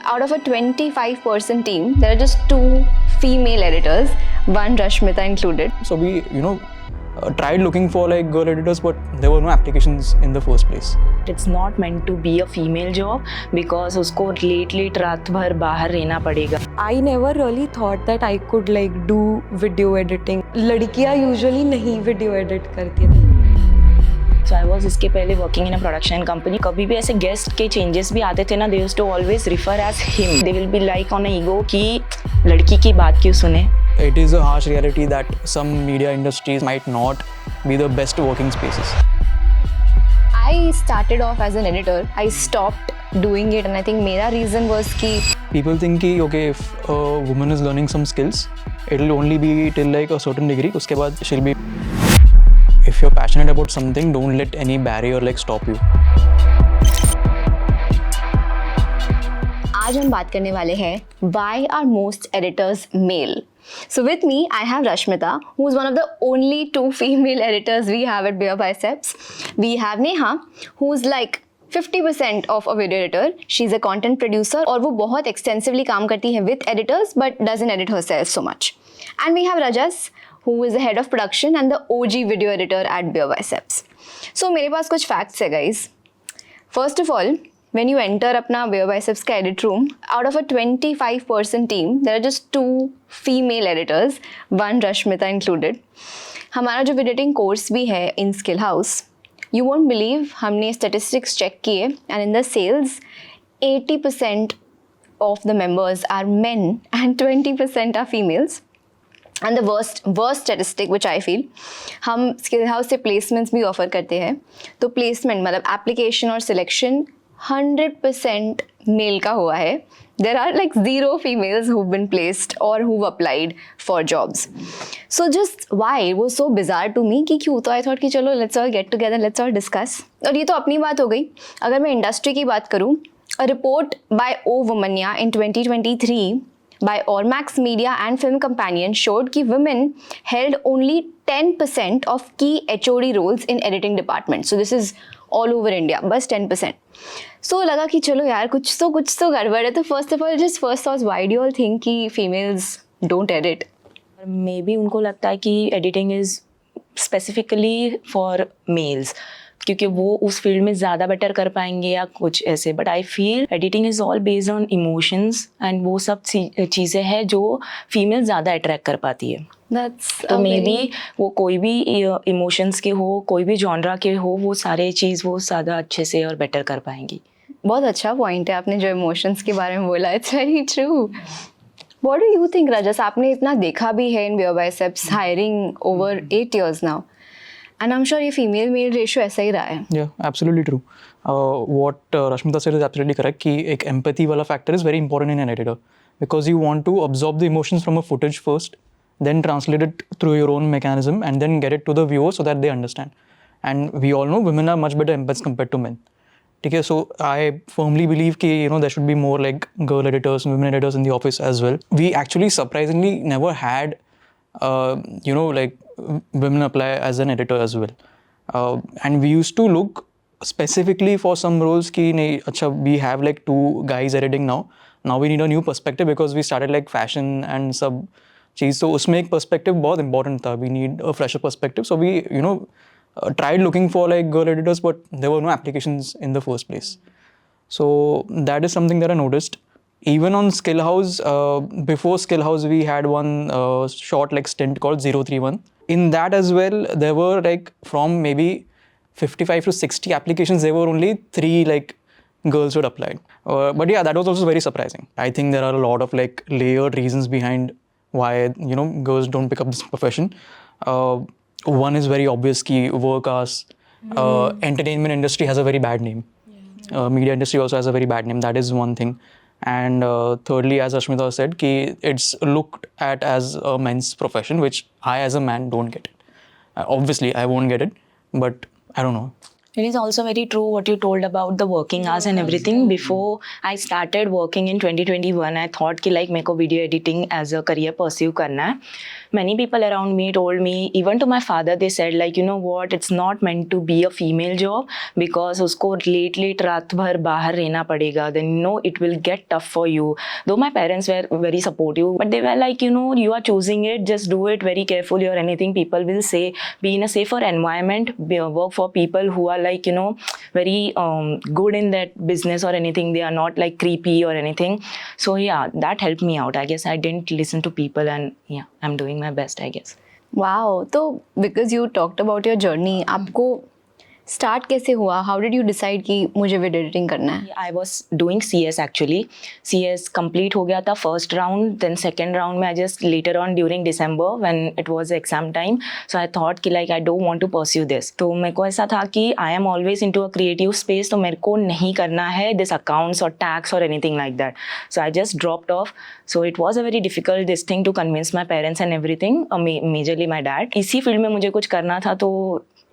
out of a 25-person team, there are just 2 female editors, one Rashmita included. So we, tried looking for like girl editors, but there were no applications in the first place. It's not meant to be a female job because उसको late रात भर बाहर रहना पड़ेगा. I never really thought that I could like do video editing. लड़कियाँ usually नहीं video edit करती हैं. So I was इसके पहले working in a production company. कभी भी ऐसे guest के changes भी आते थे ना, they used to always refer as him. They will be like on an ego कि लड़की की बात क्यों सुने. It is a harsh reality that some media industries might not be the best working spaces. I started off as an editor. I stopped doing it, and I think मेरा reason was कि People think कि okay, if a woman is learning some skills, it will only be till like a certain degree. उसके बाद she'll be. If you're passionate about something, don't let any barrier like stop you. आज हम बात करने वाले हैं why are most editors male? So with me, I have Rashmita, who is one of the only 2 female editors we have at Bare Biceps. We have Neha, who is like 50% of a video editor. She's a content producer और वो बहुत extensively काम करती है with editors but doesn't edit herself so much. And we have Rajas, who is the head of production and the OG video editor at Bare Biceps. So मेरे पास कुछ facts है guys. First of all, when you enter अपना Bare Biceps का edit room, out of a 25-person team, there are just 2 female editors, one Rashmita included. हमारा जो editing course भी है in Skill House, you won't believe हमने statistics check किए and in the sales, 80% of the members are men and 20% are females. And the worst statistic which I feel, हम Skill House से placements भी offer करते हैं, तो placement मतलब application और selection 100% मेल का हुआ है. There are like 0 females who've been placed or who've applied for jobs. So just why? It was so bizarre to me कि क्यों. तो I thought कि चलो let's all get together, let's all discuss. और ये तो अपनी बात हो गई. अगर मैं इंडस्ट्री की बात करूँ, a report by O. Vamanya in 2023 by Ormax Media and Film Companion showed कि women held only 10% of key HOD roles in editing department. So this is all over India, बस 10%. So लगा कि चलो यार कुछ तो गड़बड़ है. तो first of all, just first thoughts, why do you all think कि females don't edit? Maybe उनको लगता है कि editing is specifically for males. क्योंकि वो उस फील्ड में ज़्यादा बेटर कर पाएंगे या कुछ ऐसे. But I feel editing is all based on emotions and वो सब चीज़ें हैं जो फीमेल ज़्यादा अट्रैक्ट कर पाती है. तो मे बी वो कोई भी इमोशंस के हो, कोई भी जॉनरा के हो, वो सारे चीज़ वो ज़्यादा अच्छे से और बेटर कर पाएंगी. बहुत अच्छा पॉइंट है आपने जो इमोशंस के बारे में बोला. It's very true. What do you think राजस? आपने इतना देखा भी है इन Bare Biceps hiring over 8 years now. And I'm sure ये female male ratio ऐसा ही रहा है. Yeah, absolutely true. What Rashmita said is absolutely correct कि एक empathy वाला factor is very important in an editor because you want to absorb the emotions from a footage first, then translate it through your own mechanism and then get it to the viewer so that they understand. And we all know women are much better empaths compared to men. Okay, so I firmly believe कि there should be more like girl editors and women editors in the office as well. We actually surprisingly never had like women apply as an editor as well. And we used to look specifically for some roles ki nahi, acha, we have like 2 guys editing now. Now we need a new perspective because we started like fashion and sub cheez. So usme ek perspective बहुत important था. We need a fresher perspective. So we tried looking for like girl editors, but there were no applications in the first place. So that is something that I noticed. Even on Skill House, before Skill House, we had one short like stint called 031. In that as well, there were like from maybe 55 to 60 applications, there were only 3 like girls who had applied. But yeah, that was also very surprising. I think there are a lot of like layered reasons behind why girls don't pick up this profession. One is very obvious कि work-ass, entertainment industry has a very bad name. Media industry also has a very bad name. That is one thing. And thirdly, as Rashmita said, कि it's looked at as a men's profession, which I as a man don't get it. Obviously, I won't get it, but I don't know. It is also very true what you told about the working hours and everything. Before I started working in 2021, I thought कि like मेरे को video editing as a career pursue करना है. Many people around me told me, even to my father, they said like, you know what, it's not meant to be a female job because उसको late रात भर बाहर रहना पड़ेगा. Then you know it will get tough for you. Though my parents were very supportive, but they were like, you know, you are choosing it, just do it very carefully or anything people will say. Be in a safer environment, work for people who are like, you know, very good in that business or anything. They are not like creepy or anything. So yeah, that helped me out. I guess I didn't listen to people, and yeah, I'm doing my best, I guess. Wow. तो because you talked about your journey, आपको start कैसे हुआ? How did you decide कि मुझे video editing करना है? I was doing CS actually. CS complete हो गया था first round, then second round में I just later on during December when it was exam time, so I thought कि like I don't want to pursue this. तो मेरे को ऐसा था कि I am always into a creative space, तो मेरे को नहीं करना है this accounts or tax or anything like that. So I just dropped off. So it was a very difficult this thing to convince my parents and everything, majorly my dad. इसी field में मुझे कुछ करना था तो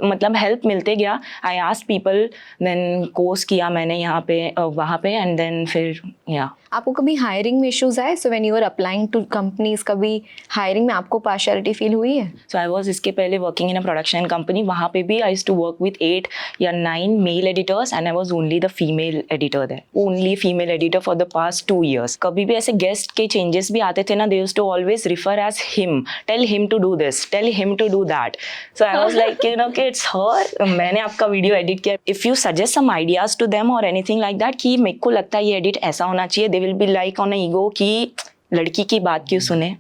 मतलब help मिलते गया. I asked people, then course किया मैंने यहाँ पे वहाँ पे, एंड देन फिर या. आपको कभी हायरिंग में इश्यूज आए? So when you are applying to companies, कभी हायरिंग में आपको पार्शियलिटी फील हुई है? सो आई वाज इसके पहले working in a production company. वहाँ पे भी I used to work with 8 या 9 male editors and I was only the female editor there. Only female editor for the past 2 years. कभी भी ऐसे गेस्ट के चेंजेस भी आते थे ना, they used to always refer as him, tell him to do this, tell him to do that. So I was like, you know कि it's her, मैंने आपका वीडियो एडिट किया. If you suggest some ideas to them और anything like that कि मेरे को लगता है ये एडिट ऐसा होना चाहिए, they will be like on a ego कि लड़की की बात क्यों सुने,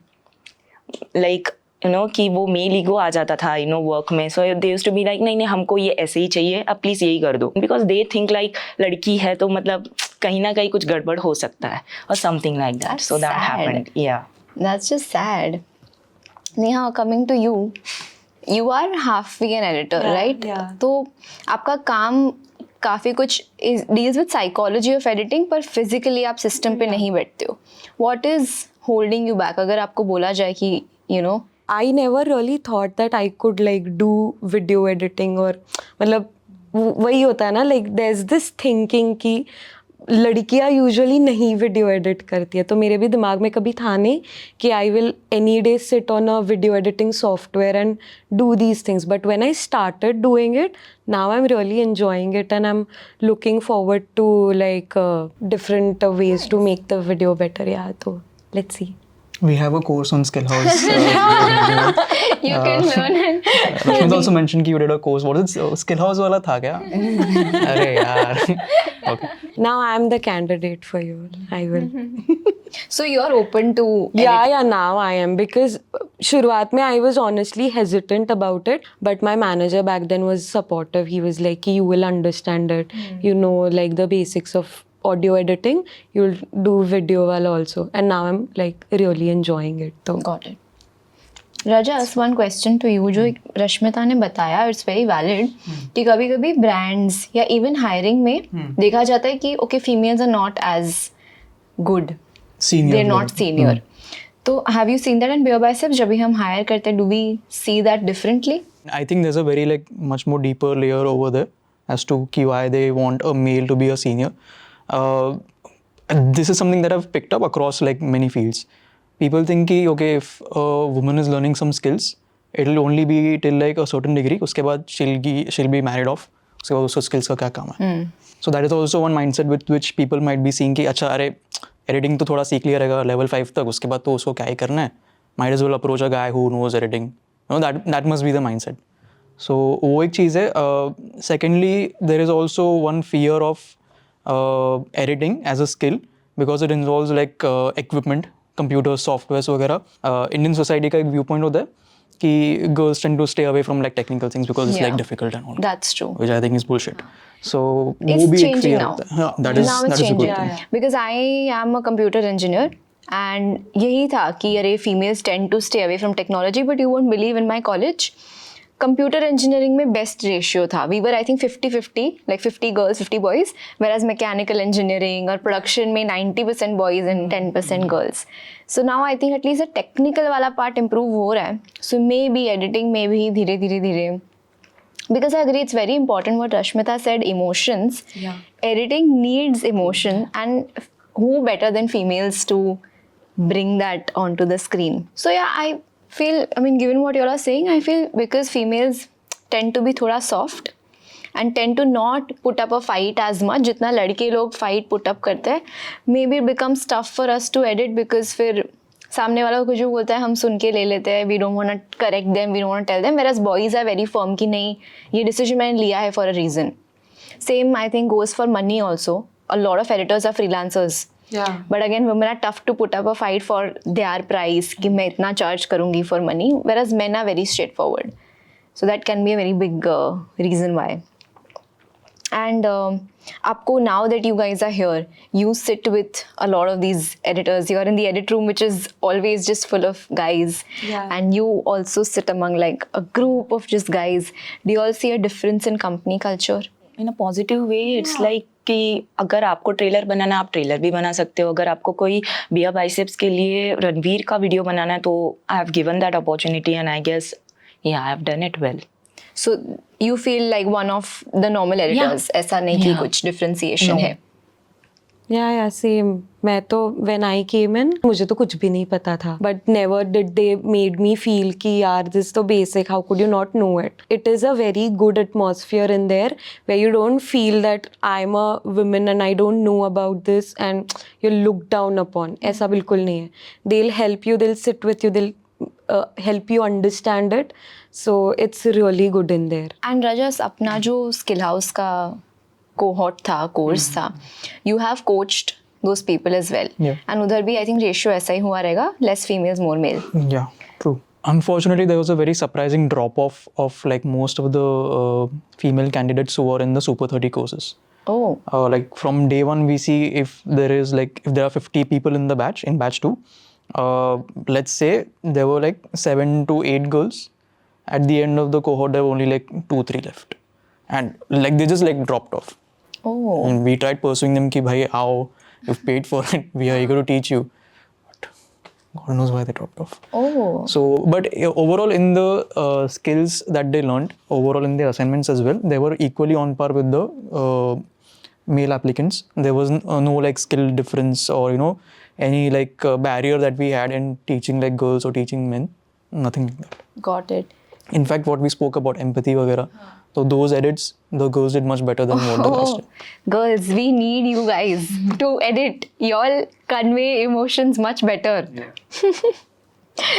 लाइक यू नो कि वो मेल ईगो आ जाता था यू नो वर्क में. So they used to be like, नहीं नहीं हमको ये ऐसे ही चाहिए, अब प्लीज़ यही कर दो, बिकॉज दे थिंक लाइक लड़की है तो मतलब कहीं ना कहीं कुछ गड़बड़ हो सकता है और something like that. So that happened. या that's just sad. Neha, coming to you, you are have वी एन एडिटर, राइट? तो आपका काम काफ़ी कुछ deals with psychology of editing, पर फिजिकली आप सिस्टम पे नहीं बैठते हो. What is holding you back? अगर आपको बोला जाए कि you know, I never really thought that I could like do video editing और मतलब वही होता है ना, like there's this thinking कि लड़कियाँ यूजुअली नहीं वीडियो एडिट करती है. तो मेरे भी दिमाग में कभी था नहीं कि I will any day sit on a video editing software and do these things. But when I started doing it, now I am really enjoying it and I am looking forward to like different ways to make the video better. या तो let's see. We have a course on Skill House. you can learn it. Rashmita also mentioned कि you did a course. What is it? Skill House वाला था क्या? अरे यार. Okay. Now I am the candidate for you. I will. So you are open to Yeah, now I am, because शुरुआत में I was honestly hesitant about it, but my manager back then was supportive. He was like, you will understand it, you know, like the basics of audio editing, you'll do video well also, and now I'm like really enjoying it. So Got it. Rajas, one question to you. जो रश्मिता ने बताया, it's very valid कि कभी कभी brands या even hiring में देखा जाता है कि okay, females are not as good, Senior. They are not senior. तो have you seen that in Beer Biceps? जब भी हम हायर करते हैं, do we see that differently? I think there's a very like much more deeper layer over there as to why they want a male to be a senior. This is something that I've picked up across like many fields. People think कि okay, if a woman is learning some skills, it'll only be till like a certain degree. उसके बाद she'll be married off. उसके बाद उसको skills का क्या काम है? So that is also one mindset with which people might be seeing कि अच्छा अरे editing तो थोड़ा सीख लिया रहेगा level 5 तक, उसके बाद तो उसको क्या ही करना है? Might as well approach a guy who knows editing. You know, that must be the mindset. So वो एक चीज़ है. Secondly, there is also one fear of editing as a skill because it involves like equipment, computers, softwares वगैरह. Indian society का एक viewpoint होता है कि girls tend to stay away from like technical things because it's like difficult and all. That's true. Which I think is bullshit. So It's वो भी एक changing fear now. होता है. हाँ, that is Now it's a good changing. thing. Because I am a computer engineer, and यही था कि अरे females tend to stay away from technology, but you won't believe in my college, computer engineering में best ratio था. We were I think 50-50, like 50 girls 50 boys, whereas mechanical engineering और production में 90% boys and 10% girls. So now I think at least technical वाला part improve हो रहा है. सो may be editing में भी धीरे धीरे because I agree it's very important what Rashmita said, emotions. Yeah. Editing needs emotion, and who better than females to bring that onto the screen. So yeah, I feel, I mean, given what you all are saying, I feel because females tend to be thoda soft and tend to not put up a fight as much जितना लड़के लोग fight put up करते हैं, maybe it becomes tough for us to edit because फिर सामने वाला कुछ जो बोलता है हम सुन के ले लेते हैं, we don't want to correct them, we don't want to tell them, whereas boys are very firm कि नहीं, ये decision मैंने लिया है for a reason. Same I think goes for money also. A lot of editors are freelancers. Yeah. But again, women are tough to put up a fight for their price कि मैं इतना charge करूँगी for money, whereas men are very straightforward. So that can be a very big reason why. And आपको, now that you guys are here, you sit with a lot of these editors. You're in the edit room, which is always just full of guys. Yeah. And you also sit among like a group of just guys. Do you all see a difference in company culture? In a positive way it's like कि अगर आपको trailer बनाना है आप trailer भी बना सकते हो, अगर आपको कोई बिया बाइसेप्स के लिए रणवीर का वीडियो बनाना है तो I have given that opportunity and I guess yeah I have done it well. So you feel like one of the normal editors. ऐसा नहीं कि कुछ differentiation है. Yeah, same. मैं तो when I came in, मुझे तो कुछ भी नहीं पता था. But never did they made me feel कि यार this तो basic. How could you not know it? It is a very good atmosphere in there where you don't feel that I'm a woman and I don't know about this and you're looked down upon. ऐसा बिल्कुल नहीं है. They'll help you. They'll sit with you. They'll help you understand it. So it's really good in there. And Rajas, अपना जो Skill House का cohort था, course था, you have coached those people as well. Yeah. And उधर भी I think ratio ऐसा ही हुआ रहेगा, less females, more male. Yeah, true. Unfortunately, there was a very surprising drop-off of like most of the female candidates who were in the Super 30 courses. Oh. Like from day one, we see if there are 50 people in the batch, in batch 2, let's say there were like 7 to 8 girls. At the end of the cohort, there were only like 2-3 left. And like they just like dropped off. Oh. And we tried pursuing them ki bhai how you've paid for it, we are eager to teach you. But God knows why they dropped off. Oh. So, but overall in the skills that they learned, overall in their assignments as well, they were equally on par with the male applicants. There was no like skill difference or any like barrier that we had in teaching like girls or teaching men. Nothing like that. Got it. In fact, what we spoke about empathy वगैरह, so those edits, the girls did much better than what the guys did. Girls, we need you guys to edit. Y'all convey emotions much better. Yeah.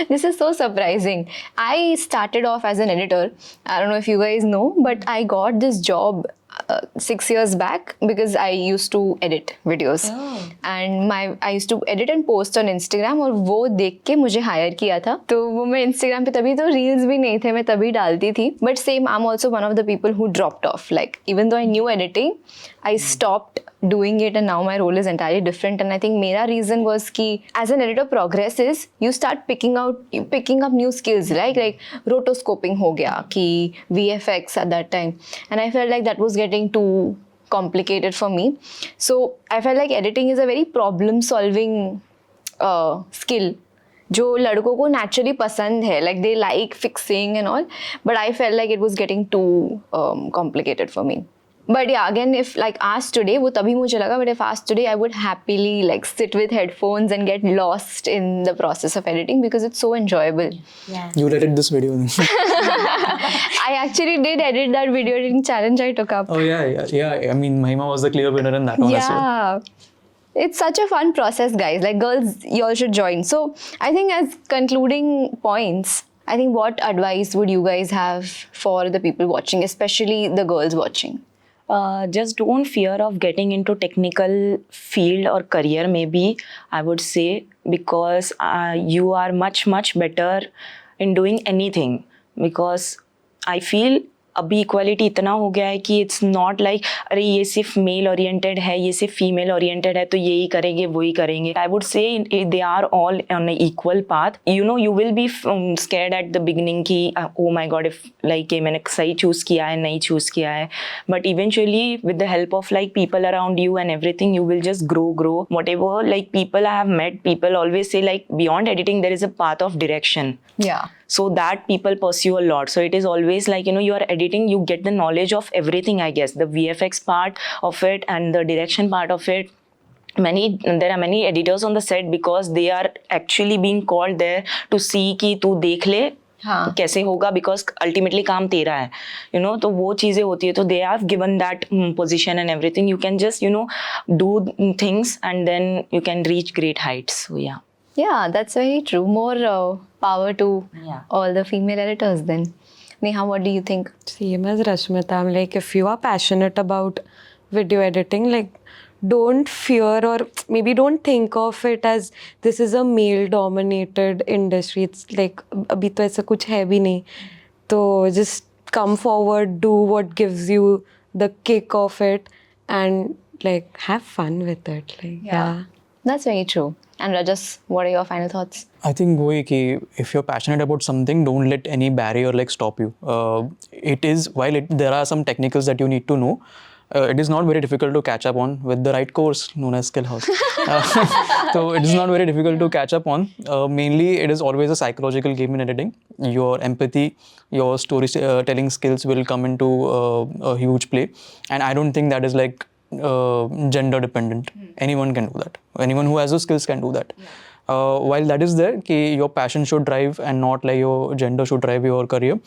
This is so surprising. I started off as an editor. I don't know if you guys know, but I got this job 6 years back because I used to edit videos. And I used to edit and post on Instagram और वो देख के मुझे hire किया था. तो वो मैं Instagram पे तभी तो reels भी नहीं थे, मैं तभी डालती थी. But same, I'm also one of the people who dropped off. Like even though I knew editing, I stopped doing it and now my role is entirely different. And I think मेरा reason was कि as an editor progresses, you start picking up new skills, right? Like rotoscoping हो गया कि VFX at that time. And I felt like that was getting too complicated for me. So I felt like editing is a very problem solving skill जो लड़कों को naturally पसंद है, like they like fixing and all, but I felt like it was getting too complicated for me. But yeah, again, if like asked today, वो तभी मुझे लगा, but if asked today, I would happily like sit with headphones and get lost in the process of editing because it's so enjoyable. Yeah. You edited this video then. I actually did edit that video editing challenge I took up. Oh yeah. I mean, Mahima was the clear winner in that one as well. Yeah. It's such a fun process, guys. Like girls, you all should join. So I think as concluding points, I think what advice would you guys have for the people watching, especially the girls watching? Just don't fear of getting into technical field or career maybe, I would say, because you are much better in doing anything. Because I feel अभी equality इतना हो गया है कि it's not like अरे ये सिर्फ mail oriented है, ये सिर्फ फीमेल ओरिएंटेड है तो यही करेंगे वही करेंगे. I would say they are all on a equal path. You will be scared at the beginning कि oh my god if like ये मैंने सही चूज़ किया है नहीं चूज़ किया है, but eventually with the help of like people around you and everything you will just grow whatever. Like people I have met, people always say like beyond editing there is a path of direction. Yeah. so that people pursue a lot. So it is always like, you know, you are editing, you get the knowledge of everything, I guess, the VFX part of it and the direction part of it. There are many editors on the set because they are actually being called there to see कि तू देख ले हाँ. कैसे होगा, because ultimately काम तेरा है, you know, तो वो चीज़ें होती है. तो they have given that position and everything. You can just, you know, do things and then you can reach great heights. So yeah. Yeah, that's very true. More power to Yeah. all the female editors then. Neha, what do you think? Same as Rashmita. I'm like, if you are passionate about video editing, like, don't fear or maybe don't think of it as this is a male dominated industry. It's like अभी तो ऐसा कुछ है भी नहीं. तो just come forward, do what gives you the kick of it, and like have fun with it. Like yeah. That's very true. And Rajas, what are your final thoughts? I think वही कि if you're passionate about something, don't let any barrier like stop you. It is while there are some technicals that you need to know. It is not very difficult to catch up on with the right course known as Skill House. So it is not very difficult to catch up on. Mainly, it is always a psychological game in editing. Your empathy, your storytelling skills will come into a huge play, and I don't think that is like gender dependent. Anyone can do that. Anyone who has those skills can do that. While that is there, कि your passion should drive and not like your gender should drive your career.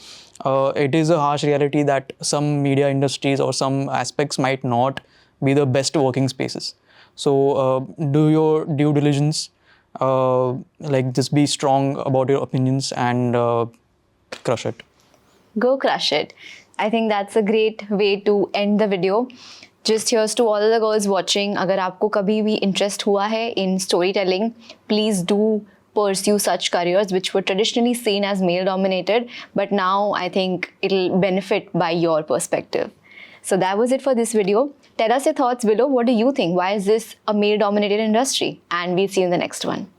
It is a harsh reality that some media industries or some aspects might not be the best working spaces. So do your due diligence, like just be strong about your opinions and crush it. Go crush it. I think that's a great way to end the video. Just here's to all the girls watching. अगर आपको कभी भी interest हुआ है in storytelling, please do pursue such careers which were traditionally seen as male dominated, but now I think it'll benefit by your perspective. So that was it for this video. Tell us your thoughts below. What do you think? Why is this a male dominated industry? And we'll see you in the next one.